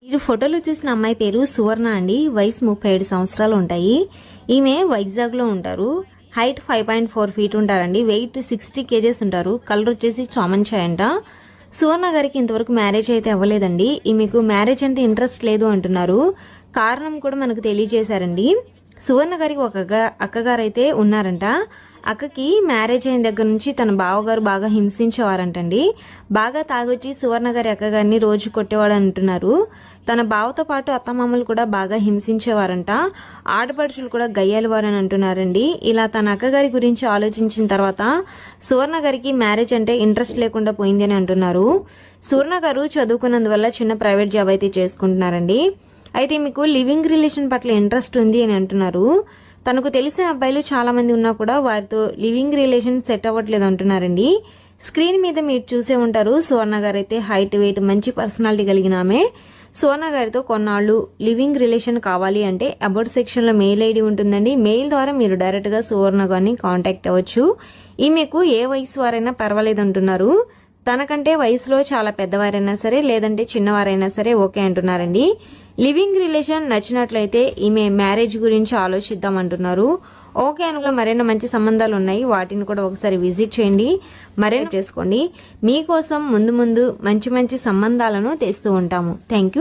మీరు ఫోటోలో చూసిన అమ్మాయి పేరు సువర్ణ అండి. వయసు 37 సంవత్సరాలు ఉంటాయి. ఈమె వైజాగ్ లో ఉంటారు. హైట్ 5.4 ఫీట్ ఉంటారండి. వెయిట్ 60 కేజెస్ ఉంటారు. కలర్ వచ్చేసి చామన్ చాయ్ అంట. సువర్ణ గారికి ఇంతవరకు మ్యారేజ్ అయితే అవ్వలేదండి. ఈమెకు మ్యారేజ్ అంటే ఇంట్రెస్ట్ లేదు అంటున్నారు. కారణం కూడా మనకు తెలియజేశారండి. సువర్ణ గారికి ఒక అక్కగారు అయితే ఉన్నారంట. అక్కకి మ్యారేజ్ అయిన దగ్గర నుంచి తన బావగారు బాగా హింసించేవారంటండి. బాగా తాగొచ్చి సువర్ణ గారి అక్కగారిని రోజు కొట్టేవాడు అంటున్నారు. తన బావతో పాటు అత్తమామలు కూడా బాగా హింసించేవారంట. ఆడపడుచులు కూడా గయ్యాలివారని అంటున్నారండి. ఇలా తన అక్కగారి గురించి ఆలోచించిన తర్వాత సువర్ణ గారికి మ్యారేజ్ అంటే ఇంట్రెస్ట్ లేకుండా పోయింది అని అంటున్నారు. సువర్ణ గారు చదువుకున్నందువల్ల చిన్న ప్రైవేట్ జాబ్ అయితే చేసుకుంటున్నారండి. అయితే మీకు లివింగ్ రిలేషన్ పట్ల ఇంట్రెస్ట్ ఉంది అని అంటున్నారు. తనకు తెలిసిన అబ్బాయిలు చాలా మంది ఉన్నా కూడా వారితో లివింగ్ రిలేషన్ సెట్ అవ్వట్లేదు అంటున్నారండి. స్క్రీన్ మీద మీరు చూసే ఉంటారు. సువర్ణ గారు అయితే హైట్ వెయిట్ మంచి పర్సనాలిటీ కలిగిన ఆమె. సువర్ణ గారితో కొన్నాళ్ళు లివింగ్ రిలేషన్ కావాలి అంటే అబౌట్ సెక్షన్ లో మెయిల్ ఐడి ఉంటుందండి. మెయిల్ ద్వారా మీరు డైరెక్ట్ గా సువర్ణ గారిని కాంటాక్ట్ అవ్వచ్చు. ఈమెకు ఏ వయసు వారైనా పర్వాలేదు అంటున్నారు. తనకంటే వయసులో చాలా పెద్దవారైనా సరే లేదంటే చిన్నవారైనా సరే ఓకే అంటున్నారండి. లివింగ్ రిలేషన్ నచ్చినట్లయితే ఈమె మ్యారేజ్ గురించి ఆలోచిద్దాం అంటున్నారు. ఓకే అనుకున్న మరెన్నో మంచి సంబంధాలు ఉన్నాయి. వాటిని కూడా ఒకసారి విజిట్ చేయండి, మరెన్నో చేసుకోండి. మీకోసం ముందు మంచి సంబంధాలను తెస్తూ ఉంటాము. Thank you.